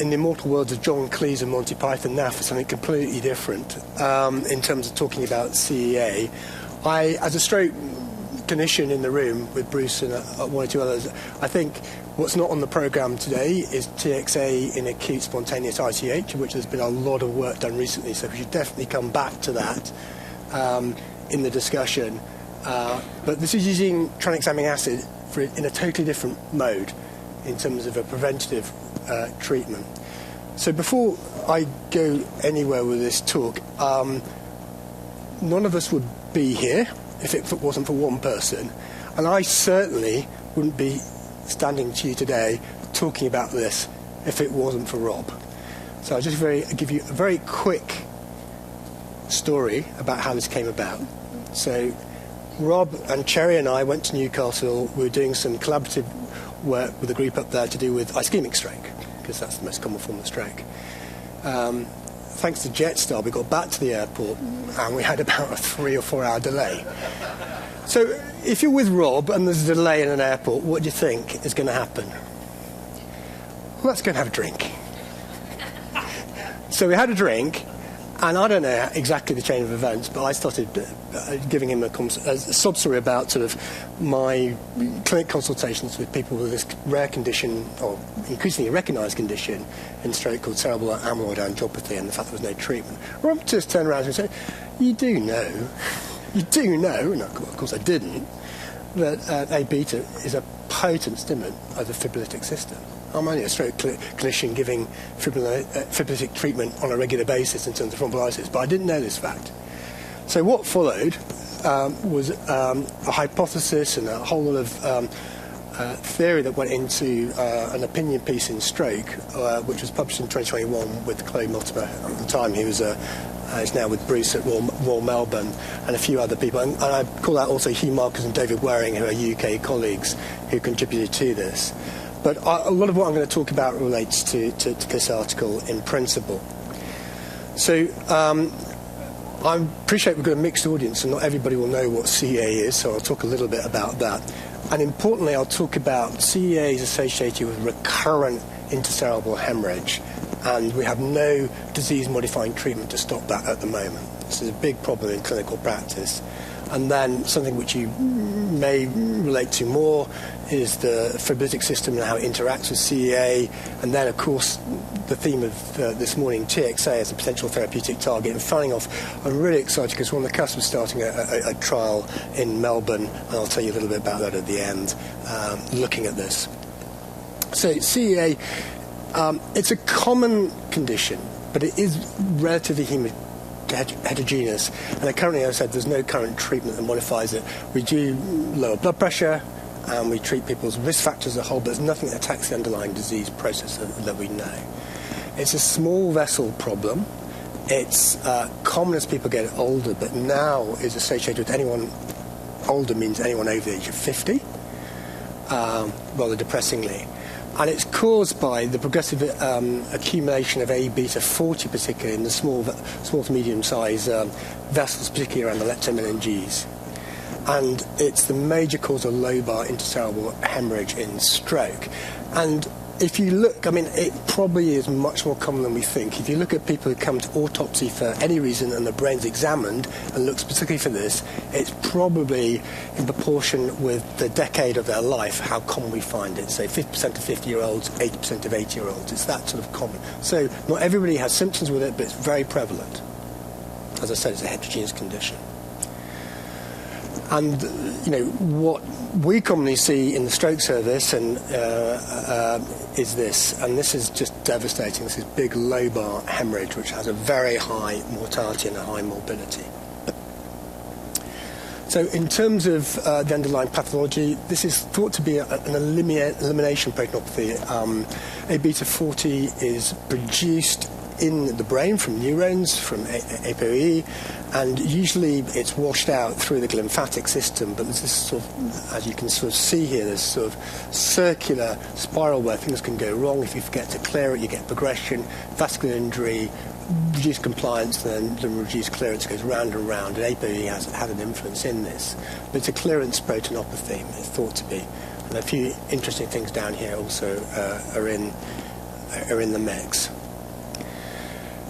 in the immortal words of John Cleese and Monty Python now for something completely different in terms of talking about CEA. I, as a stroke clinician in the room with Bruce and one or two others, I think what's not on the programme today is TXA in acute spontaneous ICH, which there's been a lot of work done recently, so we should definitely come back to that in the discussion. But this is using tranexamic acid in a totally different mode in terms of a preventative treatment. So before I go anywhere with this talk, none of us would be here if it wasn't for one person, and I certainly wouldn't be standing to you today talking about this if it wasn't for Rob. So I'll just give you a very quick story about how this came about. So Rob and Cherry and I went to Newcastle. We were doing some collaborative work with a group up there to do with ischemic stroke, because that's the most common form of stroke. Thanks to Jetstar, we got back to the airport and we had about a 3 or 4 hour delay. So if you're with Rob and there's a delay in an airport, what do you think is going to happen? Well, let's go and have a drink. So we had a drink, and I don't know exactly the chain of events, but I started giving him a sob story about sort of my clinic consultations with people with this rare condition, or increasingly recognised condition in stroke called cerebral amyloid angiopathy, and the fact there was no treatment. Rob just turned around and said, you do know, and of course I didn't, that A-beta is a potent stimulant of the fibrinolytic system. I'm only a stroke clinician giving fibrinolytic treatment on a regular basis in terms of thrombolysis, but I didn't know this fact. So what followed was a hypothesis and a whole lot of theory that went into an opinion piece in Stroke, which was published in 2021 with Chloe Mortimer at the time. He was is now with Bruce at Royal Melbourne, and a few other people. And I call out also Hugh Marcus and David Waring, who are UK colleagues who contributed to this. But a lot of what I'm going to talk about relates to this article in principle. So I appreciate we've got a mixed audience and not everybody will know what CEA is, so I'll talk a little bit about that. And importantly, I'll talk about CEA is associated with recurrent intercerebral hemorrhage, and we have no disease-modifying treatment to stop that at the moment. This is a big problem in clinical practice. And then something which you may relate to more is the fibrinolytic system and how it interacts with CEA. And then, of course, the theme of this morning, TXA as a potential therapeutic target. And finally off, I'm really excited because we're on the cusp of starting a trial in Melbourne, and I'll tell you a little bit about that at the end, looking at this. So CEA, it's a common condition, but it is relatively heterogeneous, and currently, as I said, there's no current treatment that modifies it. We do lower blood pressure, and we treat people's risk factors as a whole, but there's nothing that attacks the underlying disease process that we know. It's a small vessel problem. It's common as people get older, but now is associated with anyone older means anyone over the age of 50, rather depressingly. And it's caused by the progressive accumulation of A-beta 40, particularly in the small to medium-sized vessels, particularly around the leptomeninges. And it's the major cause of lobar intercerebral hemorrhage in stroke. And if you look, I mean, it probably is much more common than we think. If you look at people who come to autopsy for any reason and the brain's examined and look specifically for this, it's probably in proportion with the decade of their life how common we find it. So 50% of 50-year-olds, 80% of 80-year-olds. It's that sort of common. So not everybody has symptoms with it, but it's very prevalent. As I said, it's a heterogeneous condition. And, you know, what we commonly see in the stroke service and is this, and this is just devastating. This is big lobar hemorrhage, which has a very high mortality and a high morbidity. So in terms of the underlying pathology, this is thought to be an elimination proteinopathy. A-beta 40 is produced in the brain from neurons, from ApoE, and usually it's washed out through the lymphatic system, but there's this sort of, as you can sort of see here, there's sort of circular spiral where things can go wrong. If you forget to clear it, you get progression, vascular injury, reduced compliance, and then the reduced clearance goes round and round, and ApoE has had an influence in this. But it's a clearance proteinopathy, it's thought to be. And a few interesting things down here also are in are in the mix.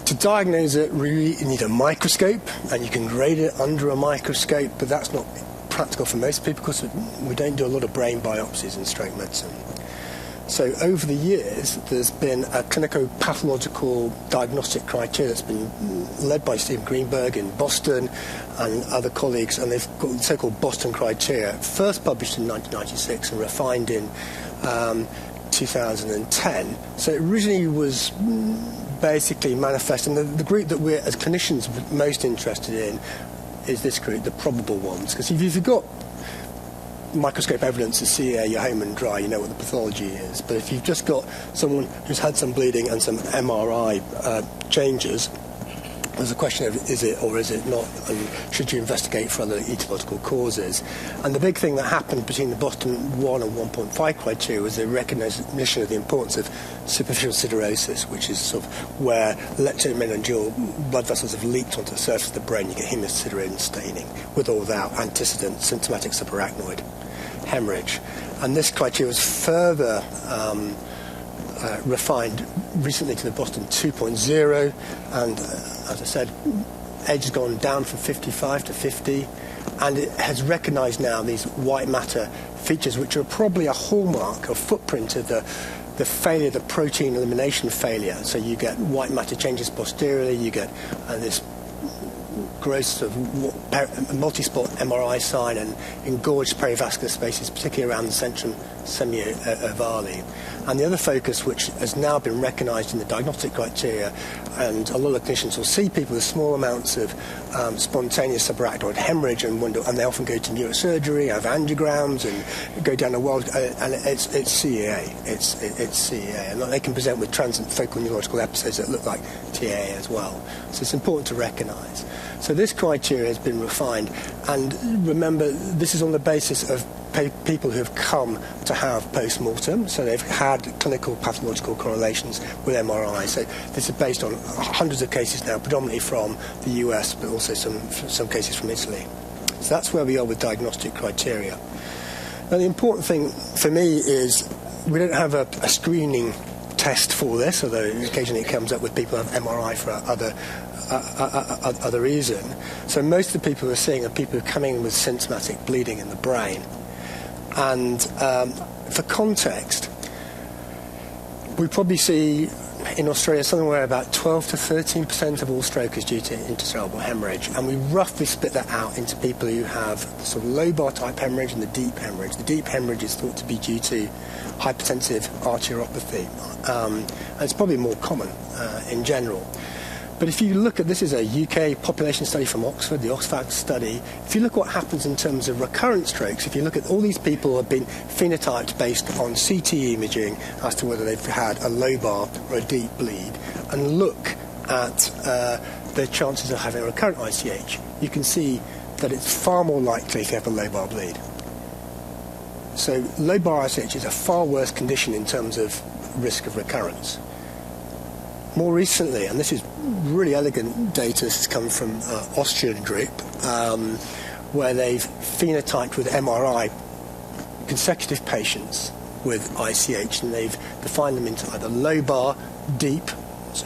To diagnose it, really, you need a microscope, and you can grade it under a microscope, but that's not practical for most people because we don't do a lot of brain biopsies in stroke medicine. So over the years, there's been a clinico-pathological diagnostic criteria that's been led by Stephen Greenberg in Boston and other colleagues, and they've got the so-called Boston criteria, first published in 1996 and refined in 2010. So it originally was basically manifest, and the group that we're, as clinicians, most interested in is this group, the probable ones. Because if you've got microscope evidence of CEA, you're home and dry, you know what the pathology is. But if you've just got someone who's had some bleeding and some MRI changes, there's a question of is it or is it not, and should you investigate for other etiological causes. And the big thing that happened between the Boston 1 and 1.5 criteria was the recognition of the importance of superficial siderosis, which is sort of where electromeningeal blood vessels have leaked onto the surface of the brain. You get hemosiderin staining with or without antecedent symptomatic subarachnoid hemorrhage. And this criteria was further refined recently to the Boston 2.0, and as I said, age has gone down from 55 to 50, and it has recognised now these white matter features, which are probably a hallmark or footprint of the failure, the protein elimination failure. So you get white matter changes posteriorly, you get this gross of multi-spot MRI sign and engorged perivascular spaces, particularly around the centrum semi-ovale. And the other focus, which has now been recognised in the diagnostic criteria, and a lot of clinicians will see people with small amounts of spontaneous subarachnoid hemorrhage and wonder, and they often go to neurosurgery, have angiograms, and go down a world, and it's CEA. It's CEA, and they can present with transient focal neurological episodes that look like TAA as well. So it's important to recognise. So this criteria has been refined, and remember, this is on the basis of people who have come to have post-mortem, so they've had clinical pathological correlations with MRI. So this is based on hundreds of cases now, predominantly from the US, but also some cases from Italy. So that's where we are with diagnostic criteria. Now, the important thing for me is we don't have a screening test for this, although occasionally it comes up with people who have MRI for other reason. So most of the people we're seeing are people who are coming in with symptomatic bleeding in the brain. And for context, we probably see in Australia somewhere about 12 to 13% of all stroke is due to intracerebral hemorrhage, and we roughly split that out into people who have the sort of lobar type hemorrhage and the deep hemorrhage. The deep hemorrhage is thought to be due to hypertensive arteriopathy, and it's probably more common in general. But if you look at, this is a UK population study from Oxford, the Oxfam study. If you look what happens in terms of recurrent strokes, if you look at all these people who have been phenotyped based on CT imaging as to whether they've had a lobar or a deep bleed, and look at their chances of having a recurrent ICH, you can see that it's far more likely if you have a lobar bleed. So lobar ICH is a far worse condition in terms of risk of recurrence. More recently, and this is really elegant data, this has come from Austrian group, where they've phenotyped with MRI consecutive patients with ICH, and they've defined them into either lobar, deep, so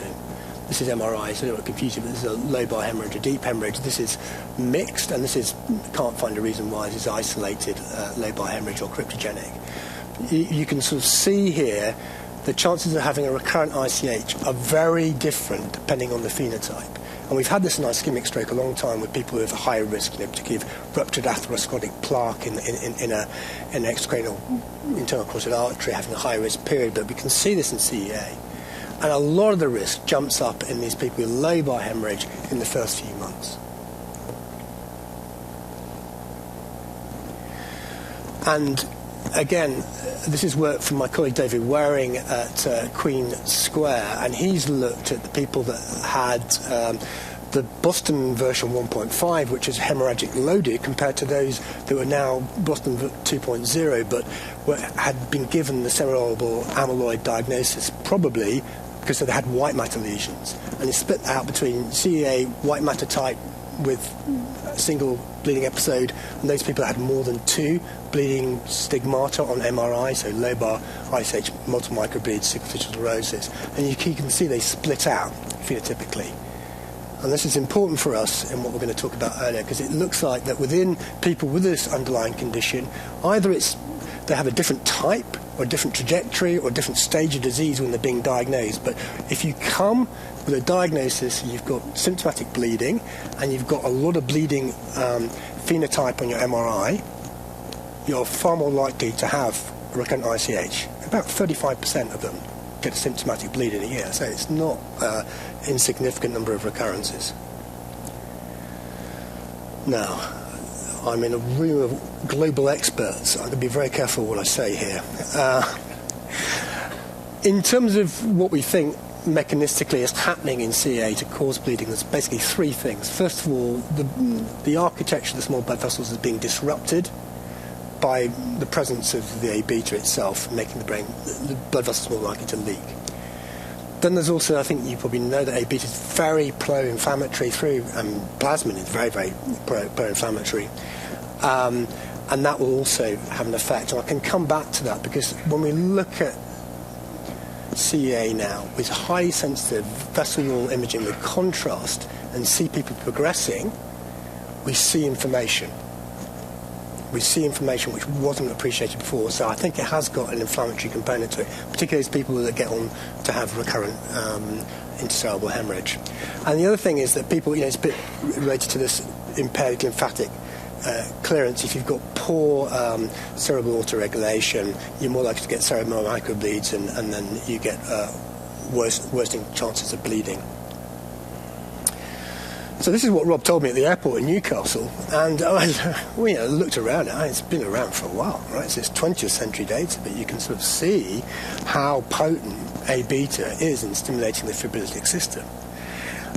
this is MRI, so I don't want to confuse you, but this is a lobar hemorrhage, a deep hemorrhage. This is mixed, and this is, can't find a reason why this is isolated lobar hemorrhage or cryptogenic. You can sort of see here the chances of having a recurrent ICH are very different depending on the phenotype. And we've had this in ischemic stroke a long time with people who have a high risk, particularly of ruptured atherosclerotic plaque in an extracranial internal carotid artery having a high risk period, but we can see this in CEA. And a lot of the risk jumps up in these people with lobar hemorrhage in the first few months. And again, this is work from my colleague David Waring at Queen Square, and he's looked at the people that had the Boston version 1.5, which is hemorrhagic loaded, compared to those that were now Boston 2.0, but had been given the cerebral amyloid diagnosis, probably because they had white matter lesions. And it's split out between CEA, white matter type, with a single bleeding episode, and those people had more than 2 bleeding stigmata on MRI, so lobar, ISH, multiple microbleeds, superficial sclerosis. And you can see they split out phenotypically. And this is important for us in what we're going to talk about earlier, because it looks like that within people with this underlying condition, either they have a different type or a different trajectory or a different stage of disease when they're being diagnosed. But if you come with a diagnosis, you've got symptomatic bleeding and you've got a lot of bleeding phenotype on your MRI, you're far more likely to have a recurrent ICH. About 35% of them get a symptomatic bleed in a year, so it's not an insignificant number of recurrences. Now, I'm in a room of global experts. I'm going to be very careful what I say here. In terms of what we think mechanistically is happening in CEA to cause bleeding, there's basically 3 things. First of all, the architecture of the small blood vessels is being disrupted by the presence of the A-beta itself, making the blood vessels more likely to leak. Then there's also, I think you probably know that A-beta is very pro-inflammatory plasmin is very, very pro-inflammatory. And that will also have an effect. And I can come back to that, because when we look at CEA now with highly sensitive vessel wall imaging with contrast and see people progressing, we see information. We see information which wasn't appreciated before, so I think it has got an inflammatory component to it, particularly as people that get on to have recurrent intracerebral hemorrhage. And the other thing is that people, it's a bit related to this impaired lymphatic clearance. If you've got poor cerebral autoregulation, you're more likely to get cerebral microbleeds, and then you get worsening chances of bleeding. So this is what Rob told me at the airport in Newcastle, and I looked around it. It's been around for a while, right? So it's 20th century data, but you can sort of see how potent A-beta is in stimulating the fibrinolytic system.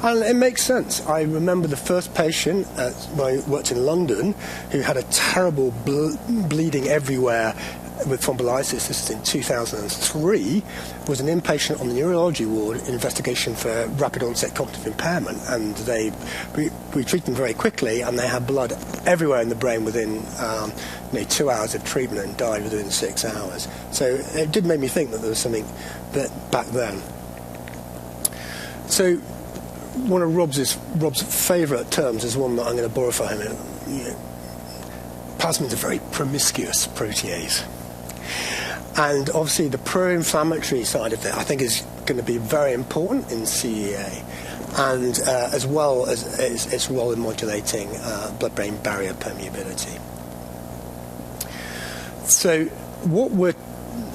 And it makes sense. I remember the first patient when I worked in London who had a terrible bleeding everywhere with thrombolysis. This is in 2003. Was an inpatient on the neurology ward in investigation for rapid onset cognitive impairment, and we treated them very quickly, and they had blood everywhere in the brain within 2 hours of treatment, and died within 6 hours. So it did make me think that there was something back then. So one of Rob's favourite terms is one that I'm going to borrow from him. Plasmins are very promiscuous protease. And obviously the pro-inflammatory side of it, I think, is going to be very important in CEA, and as well as its role in modulating blood-brain barrier permeability. So what we're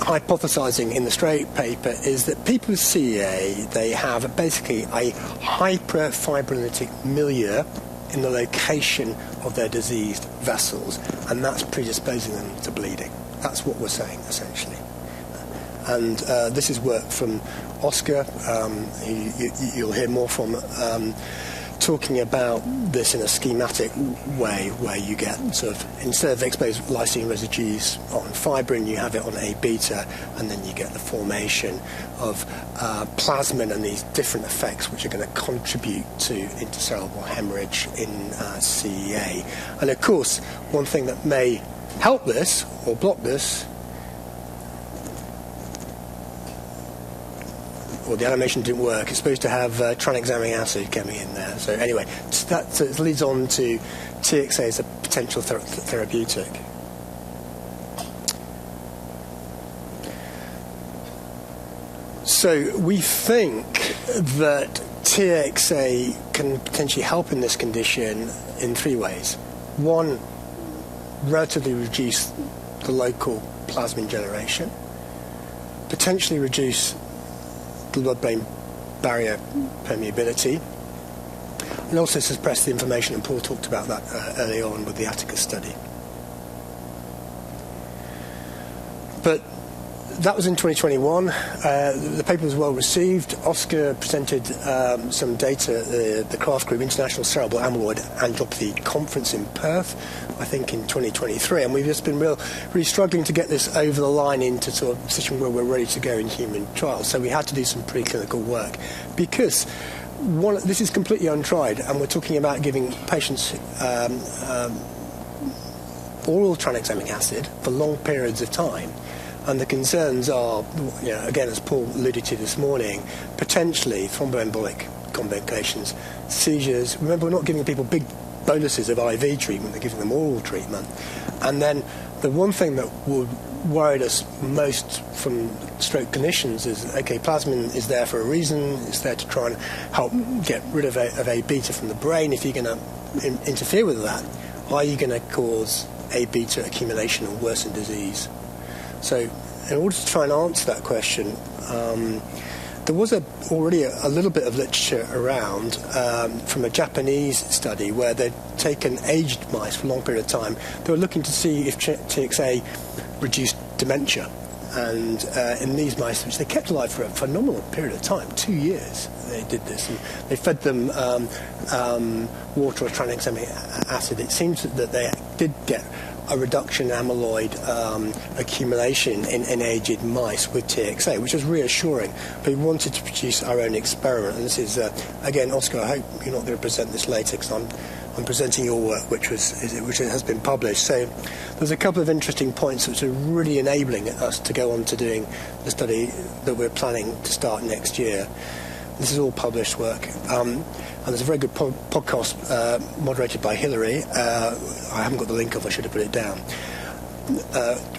hypothesizing in the straight paper is that people with CEA, they have basically a hyperfibrinolytic milieu in the location of their diseased vessels, and that's predisposing them to bleeding. That's what we're saying, essentially. And this is work from Oscar, who you'll hear more from, talking about this in a schematic way, where you get sort of, instead of exposed lysine residues on fibrin, you have it on A-beta, and then you get the formation of plasmin and these different effects which are going to contribute to intracerebral hemorrhage in CEA. And of course, one thing that may help this or block this, or the animation didn't work, it's supposed to have tranexamic acid coming in there. So anyway, so it leads on to TXA as a potential therapeutic. So we think that TXA can potentially help in this condition in 3 ways. One, relatively reduce the local plasmin generation, potentially reduce the blood-brain barrier permeability, and also suppress the inflammation, and Paul talked about that early on with the Atticus study. But that was in 2021. The paper was well received. Oscar presented some data at the Craft Group International Cerebral Amyloid Angiopathy Conference in Perth, I think in 2023, and we've just been really struggling to get this over the line into sort of a position where we're ready to go in human trials. So we had to do some preclinical work, because this is completely untried, and we're talking about giving patients oral tranexamic acid for long periods of time. And the concerns are, again, as Paul alluded to this morning, potentially thromboembolic complications, seizures. Remember, we're not giving people big boluses of IV treatment, we're giving them oral treatment. And then the one thing that would worry us most from stroke clinicians is, okay, plasmin is there for a reason, it's there to try and help get rid of A beta from the brain. If you're going to interfere with that, are you going to cause A beta accumulation and worsen disease? So in order to try and answer that question, there was already a little bit of literature around from a Japanese study where they'd taken aged mice for a long period of time. They were looking to see if TXA reduced dementia. And in these mice, which they kept alive for a phenomenal period of time, 2 years they did this, and they fed them water or tranexamic acid. It seems that they did get a reduction in amyloid accumulation in aged mice with TXA, which was reassuring. But we wanted to produce our own experiment. And this is, again, Oscar, I hope you're not going to present this later, because I'm presenting your work, which has been published. So there's a couple of interesting points which are really enabling us to go on to doing the study that we're planning to start next year. This is all published work. And there's a very good podcast moderated by Hilary. I haven't got the link of, I should have put it down,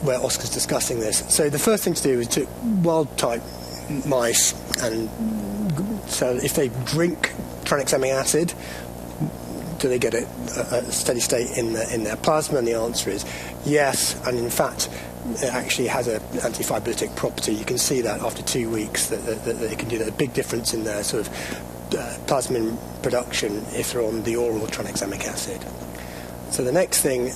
where Oscar's discussing this. So the first thing to do is to wild-type mice, and so if they drink tranexamic acid, do they get a steady state in their plasma? And the answer is yes, and in fact it actually has an antifibrotic property. You can see that after 2 weeks that they can do that. A big difference in their sort of plasmin production if they're on the oral tranexamic acid. So the next thing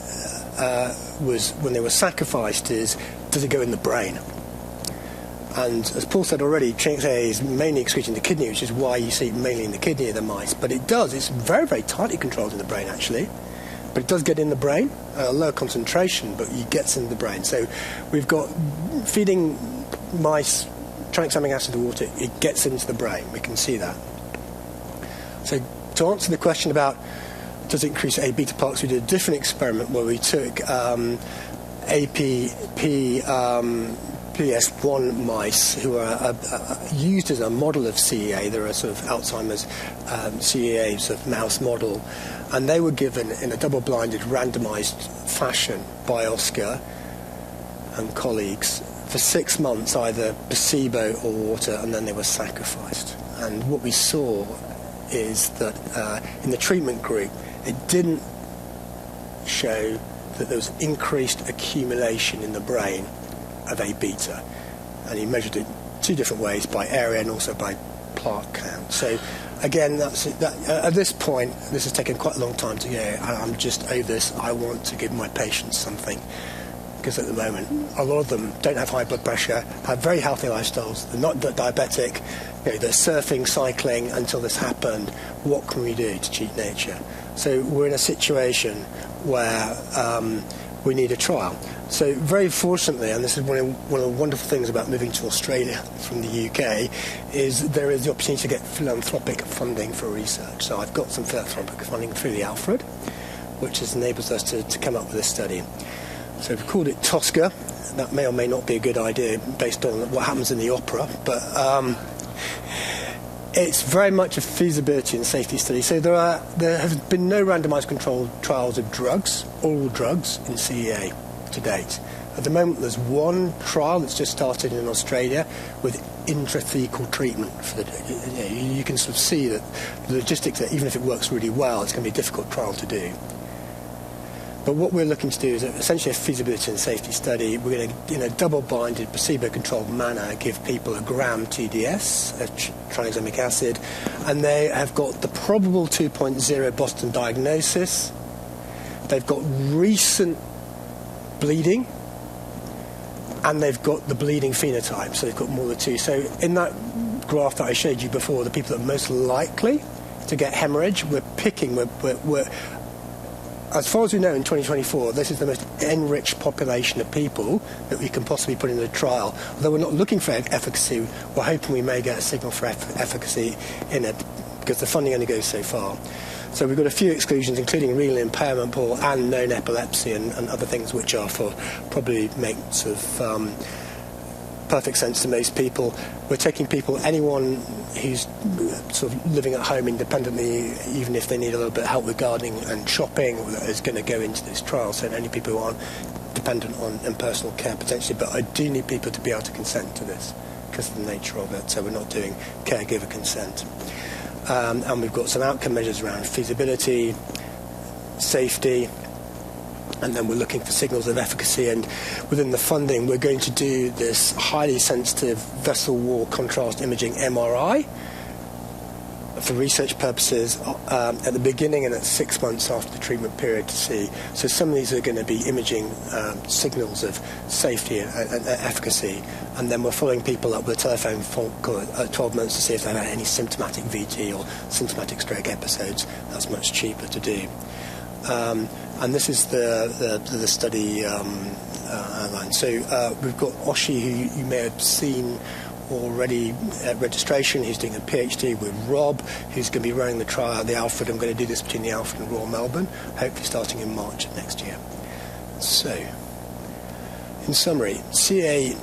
was, when they were sacrificed, is does it go in the brain? And as Paul said already, TXA is mainly excreted in the kidney, which is why you see it mainly in the kidney of the mice. But it does, it's very, very tightly controlled in the brain actually. But it does get in the brain, a lower concentration, but it gets in the brain. So we've got feeding mice tranexamic acid water, it gets into the brain, we can see that. So to answer the question about does it increase A beta plaques, we did a different experiment where we took PS1 mice who are used as a model of CEA. They're a sort of Alzheimer's CEA sort of mouse model, and they were given in a double-blinded, randomized fashion by Oscar and colleagues for 6 months, either placebo or water, and then they were sacrificed. And what we saw is that in the treatment group, it didn't show that there was increased accumulation in the brain of A beta, and he measured it 2 different ways, by area and also by plaque count. So again, at this point, this has taken quite a long time to go, and I'm just over this. I want to give my patients something, because at the moment a lot of them don't have high blood pressure, have very healthy lifestyles, they're not diabetic, they're surfing, cycling until this happened. What can we do to cheat nature? So we're in a situation where we need a trial. So very fortunately, and this is one of the wonderful things about moving to Australia from the UK, is there is the opportunity to get philanthropic funding for research. So I've got some philanthropic funding through the Alfred, which has enabled us to come up with this study. So we've called it TOSCA. That may or may not be a good idea based on what happens in the opera, but it's very much a feasibility and safety study. So there have been no randomised controlled trials of drugs, oral drugs, in CEA to date. At the moment, there's one trial that's just started in Australia with intrathecal treatment. You can sort of see that the logistics, that even if it works really well, it's going to be a difficult trial to do. But what we're looking to do is essentially a feasibility and safety study. We're going to, in a double-blinded, placebo-controlled manner, give people a gram TDS of tranexamic acid, and they have got the probable 2.0 Boston diagnosis. They've got recent bleeding, and they've got the bleeding phenotype, so they've got more than 2. So in that graph that I showed you before, the people that are most likely to get hemorrhage, we're picking, as far as we know in 2024, this is the most enriched population of people that we can possibly put into the trial. Although we're not looking for efficacy, we're hoping we may get a signal for efficacy in a because the funding only goes so far. So we've got a few exclusions, including renal impairment and known epilepsy and other things which are probably make sort of perfect sense to most people. We're taking anyone who's sort of living at home independently, even if they need a little bit of help with gardening and shopping, is going to go into this trial. So only people who aren't dependent on personal care potentially. But I do need people to be able to consent to this because of the nature of it. So we're not doing caregiver consent. And we've got some outcome measures around feasibility, safety, and then we're looking for signals of efficacy. And within the funding, we're going to do this highly sensitive vessel wall contrast imaging MRI for research purposes at the beginning and at 6 months after the treatment period to see. So some of these are going to be imaging signals of safety and efficacy, and then we're following people up with a telephone call at 12 months to see if they've had any symptomatic VT or symptomatic stroke episodes. That's much cheaper to do. And this is the study outline. So we've got Oshi, who you may have seen already at registration. He's doing a PhD with Rob, who's going to be running the trial at the Alfred. I'm going to do this between the Alfred and Royal Melbourne, hopefully starting in March of next year. So, in summary, CA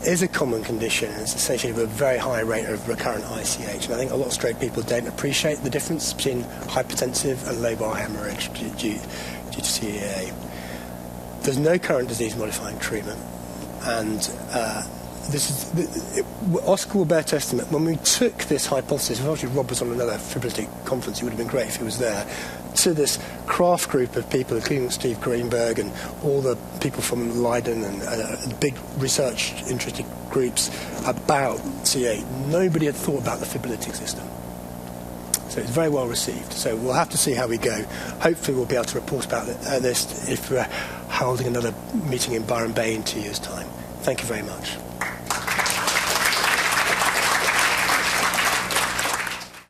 is a common condition and it's associated with a very high rate of recurrent ICH. And I think a lot of stroke people don't appreciate the difference between hypertensive and lobar hemorrhage due to CAA. There's no current disease-modifying treatment, and Oscar will bear testament. When we took this hypothesis, obviously Rob was on another fibrillary conference, it would have been great if he was there, to this craft group of people, including Steve Greenberg and all the people from Leiden and big research interested groups about CA. Nobody had thought about the fibrillating system. So it's very well received. So we'll have to see how we go. Hopefully we'll be able to report about this if we're holding another meeting in Byron Bay in 2 years' time. Thank you very much.